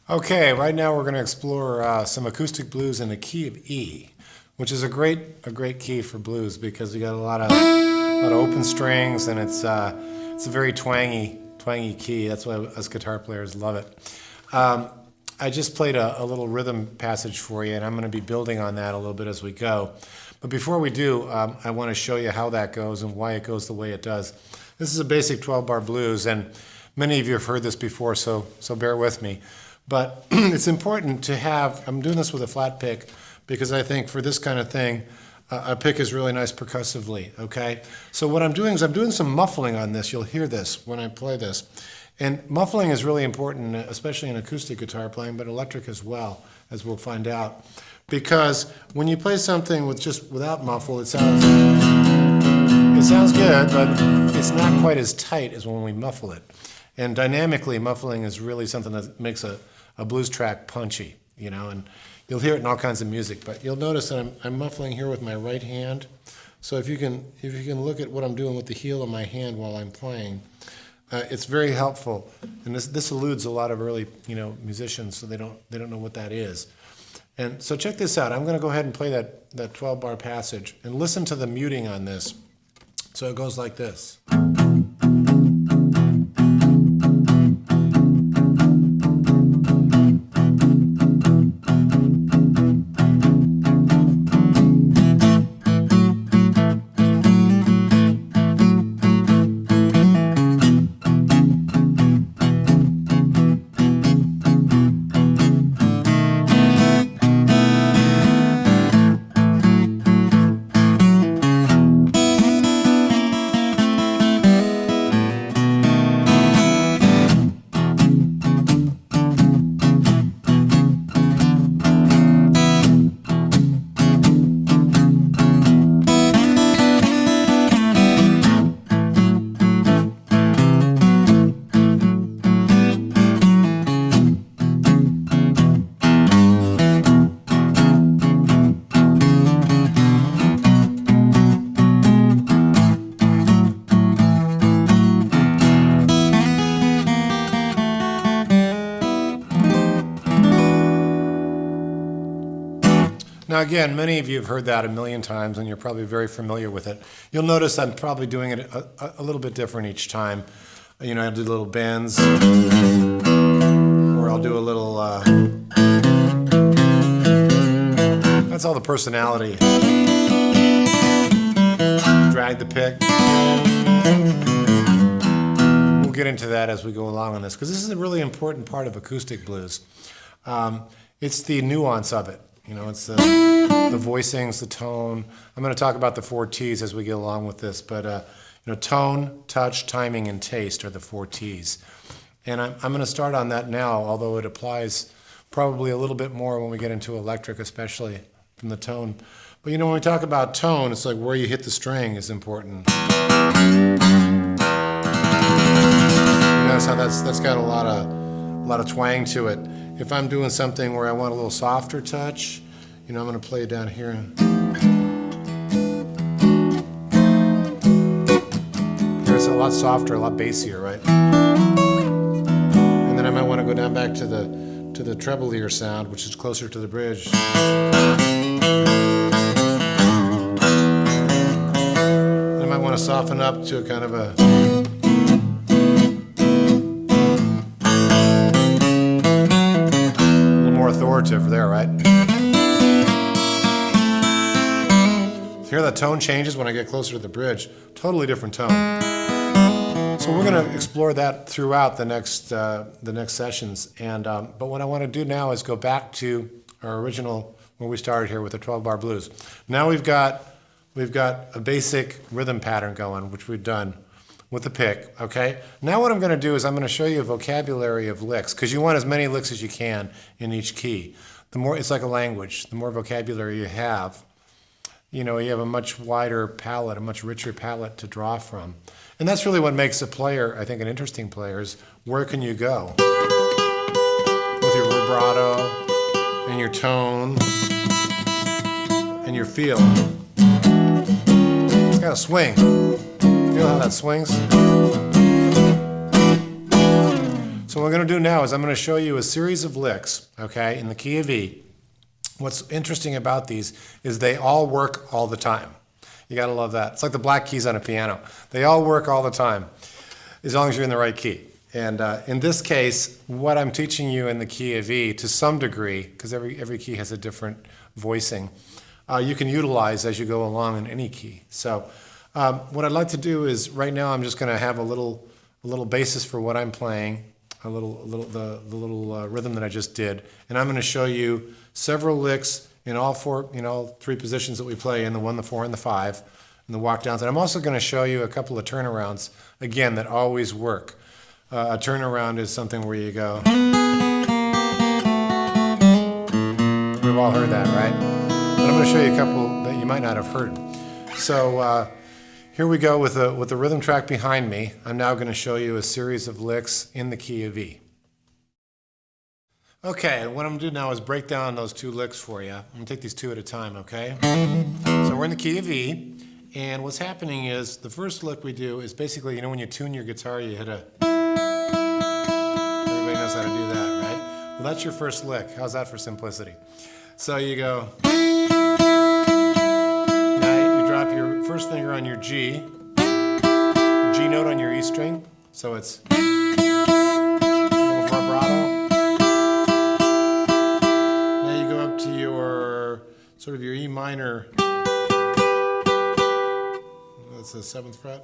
Okay, right now we're going to explore some acoustic blues in the key of E, which is a great key for blues because you got a lot of open strings, and it's a very twangy key. That's why us guitar players love it. I just played a little rhythm passage for you, and I'm going to be building on that a little bit as we go. But before we do, I want to show you how that goes and why it goes the way it does. This is a basic 12-bar blues, and many of you have heard this before, so bear with me. But it's important to have, I'm doing this with a flat pick because I think for this kind of thing, a pick is really nice percussively, okay? So what I'm doing is I'm doing some muffling on this. You'll hear this when I play this. And muffling is really important, especially in acoustic guitar playing, but electric as well, as we'll find out. Because when you play something without muffle, it sounds good, but it's not quite as tight as when we muffle it. And dynamically, muffling is really something that makes a blues track punchy, you know, and you'll hear it in all kinds of music. But you'll notice that I'm muffling here with my right hand. So if you can look at what I'm doing with the heel of my hand while I'm playing, it's very helpful. And this eludes a lot of early, musicians, so they don't know what that is. And so check this out. I'm going to go ahead and play that 12-bar passage and listen to the muting on this. So it goes like this. Now again, many of you have heard that a million times and you're probably very familiar with it. You'll notice I'm probably doing it a little bit different each time. I'll do little bends, or I'll do a little, that's all the personality. Drag the pick. We'll get into that as we go along on this, because this is a really important part of acoustic blues. It's the nuance of it. It's the voicings, the tone. I'm going to talk about the 4 T's as we get along with this, but tone, touch, timing, and taste are the 4 T's. And I'm going to start on that now, although it applies probably a little bit more when we get into electric, especially from the tone. But when we talk about tone, it's like where you hit the string is important. Notice how that's got a lot of twang to it. If I'm doing something where I want a little softer touch, I'm going to play it down here. Here it's a lot softer, a lot bassier, right? And then I might want to go down back to the treblier sound, which is closer to the bridge. And I might want to soften up to a kind of a authoritative there, right? Hear that tone changes when I get closer to the bridge. Totally different tone. So we're going to explore that throughout the next sessions. And but what I want to do now is go back to our original where we started here with the 12-bar blues. Now we've got a basic rhythm pattern going, which we've done with the pick, okay? Now what I'm going to do is I'm going to show you a vocabulary of licks, because you want as many licks as you can in each key. The more, it's like a language. The more vocabulary you have, you have a much wider palette, a much richer palette to draw from. And that's really what makes a player, I think, an interesting player, is where can you go? With your vibrato, and your tone, and your feel. It's got a swing. Feel how that swings? So So what we're going to do now is I'm going to show you a series of licks, okay, in the key of E. What's interesting about these is they all work all the time. You got to love that. It's like the black keys on a piano. They all work all the time, as long as you're in the right key. And in this case, what I'm teaching you in the key of E, to some degree, because every key has a different voicing, you can utilize as you go along in any key. So what I'd like to do is, right now I'm just going to have a little basis for what I'm playing, the little rhythm that I just did, and I'm going to show you several licks in all four, three positions that we play in, the 1, the 4, and the 5, and the walk downs. And I'm also going to show you a couple of turnarounds, again, that always work. A turnaround is something where you go. We've all heard that, right? But I'm going to show you a couple that you might not have heard. So here we go with the rhythm track behind me. I'm now going to show you a series of licks in the key of E. Okay, what I'm going to do now is break down those two licks for you. I'm going to take these two at a time, okay? So we're in the key of E, and what's happening is the first lick we do is basically, when you tune your guitar, you hit a... Everybody knows how to do that, right? Well, that's your first lick. How's that for simplicity? So you go... Now you drop your first finger on your G note on your E string, so it's a little vibrato. To your sort of your E minor, that's the 7th fret,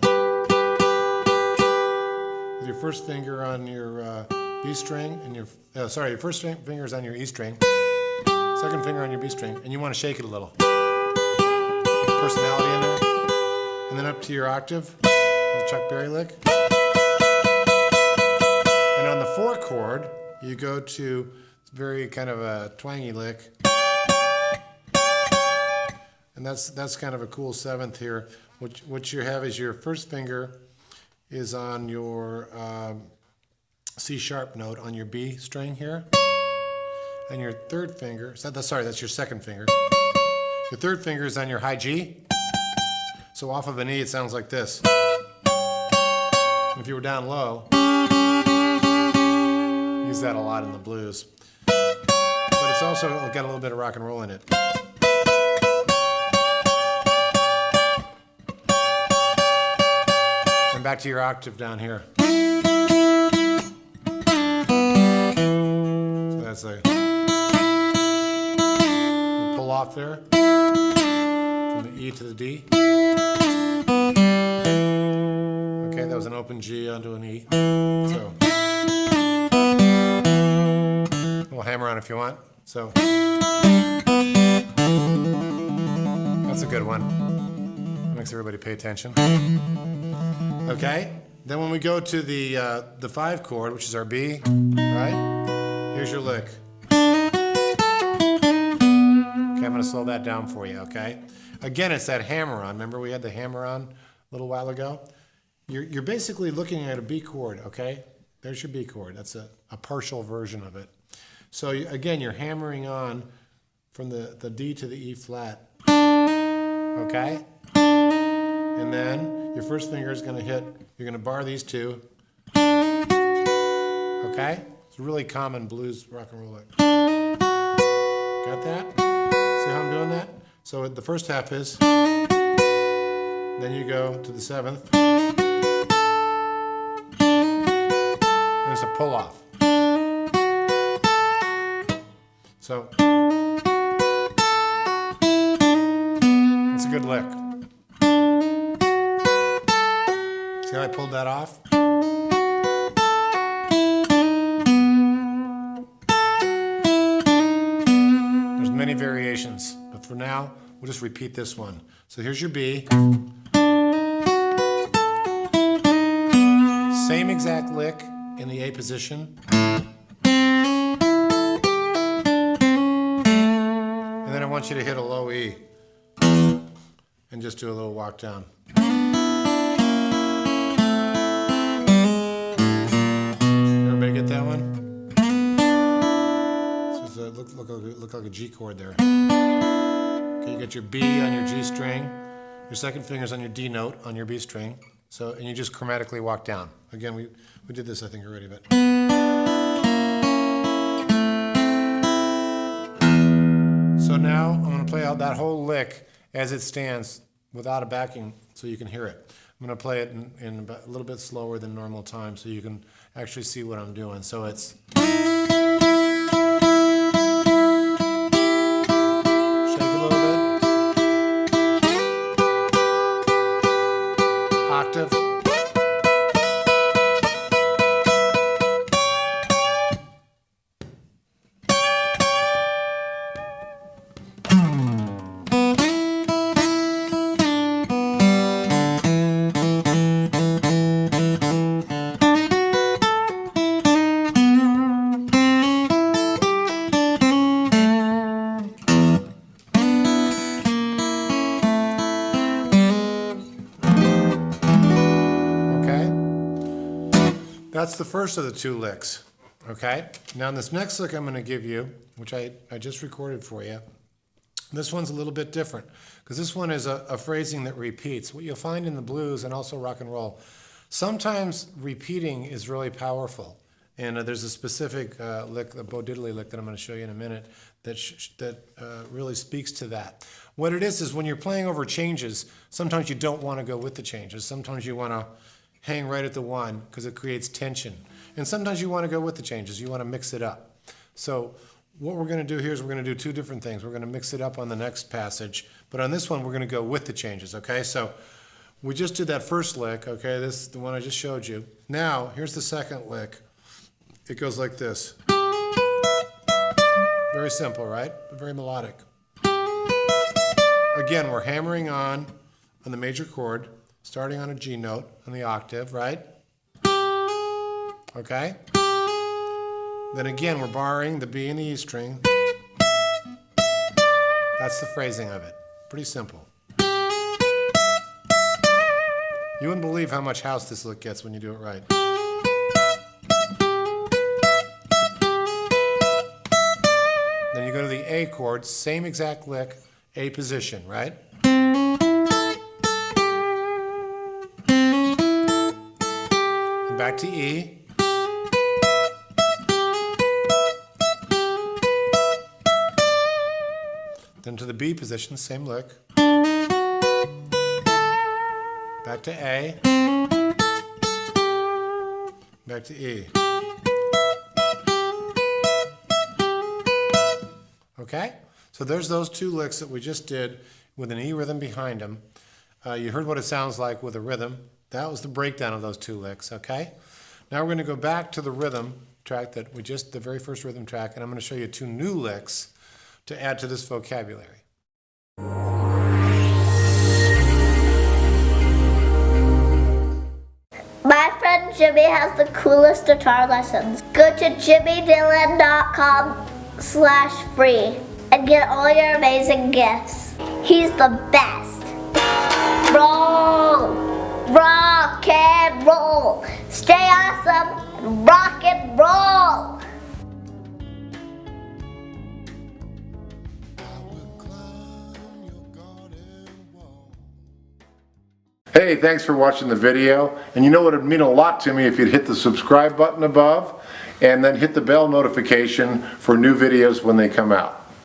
with your first finger on your B string, and your first finger is on your E string, second finger on your B string, and you want to shake it a little. Personality in there, and then up to your octave, the Chuck Berry lick, and on the 4 chord, you go to very kind of a twangy lick. And that's kind of a cool 7th here. What you have is your first finger is on your C sharp note on your B string here. And your third finger, that's your second finger. Your third finger is on your high G. So off of an E, it sounds like this. If you were down low, use that a lot in the blues. But it's also got a little bit of rock and roll in it. And back to your octave down here. So that's a pull off there from the E to the D. Okay, that was an open G onto an E. So we'll hammer on if you want. So that's a good one. Makes everybody pay attention. Okay. Then when we go to the 5 chord, which is our B, right? Here's your lick. Okay, I'm going to slow that down for you. Okay. Again, it's that hammer on. Remember we had the hammer on a little while ago. You're basically looking at a B chord. Okay. There's your B chord. That's a partial version of it. So again, you're hammering on from the D to the E flat, okay? And then your first finger is going to hit, you're going to bar these two, okay? It's a really common blues rock and roll lick. Got that? See how I'm doing that? So the first half is, then you go to the 7th, and it's a pull off. So, it's a good lick. See how I pulled that off? There's many variations, but for now, we'll just repeat this one. So here's your B. Same exact lick in the A position. And then I want you to hit a low E and just do a little walk down. Everybody get that one? So look like a G chord there. Okay, you got your B on your G string, your second finger's on your D note on your B string. So, and you just chromatically walk down. Again, we did this I think already, but. that whole lick as it stands without a backing so you can hear it. I'm going to play it in a little bit slower than normal time so you can actually see what I'm doing. So it's... Shake it a little bit. Octave. That's the first of the two licks, okay? Now this next lick I'm going to give you, which I just recorded for you, this one's a little bit different because this one is a phrasing that repeats. What you'll find in the blues and also rock and roll, sometimes repeating is really powerful. And there's a specific lick, the Bo Diddley lick that I'm going to show you in a minute that really speaks to that. What it is when you're playing over changes, sometimes you don't want to go with the changes. Sometimes you want to hang right at the one because it creates tension. And sometimes you want to go with the changes. You want to mix it up. So what we're going to do here is we're going to do two different things. We're going to mix it up on the next passage, but on this one we're going to go with the changes, okay? So we just did that first lick, okay? This is the one I just showed you. Now, here's the second lick. It goes like this. Very simple, right? But very melodic. Again, we're hammering on the major chord, starting on a G note on the octave, right? Okay? Then again, we're borrowing the B and the E string. That's the phrasing of it. Pretty simple. You wouldn't believe how much house this lick gets when you do it right. Then you go to the A chord, same exact lick, A position, right? Back to E. Then to the B position, same lick. Back to A. Back to E. Okay? So there's those two licks that we just did with an E rhythm behind them. You heard what it sounds like with a rhythm. That was the breakdown of those two licks, okay? Now we're going to go back to the rhythm track that the very first rhythm track, and I'm going to show you two new licks to add to this vocabulary. My friend Jimmy has the coolest guitar lessons. Go to jimmydillon.com/free and get all your amazing gifts. He's the best. Roll! Rock and roll! Stay awesome and rock and roll! Hey, thanks for watching the video. And you know what, it would mean a lot to me if you'd hit the subscribe button above and then hit the bell notification for new videos when they come out.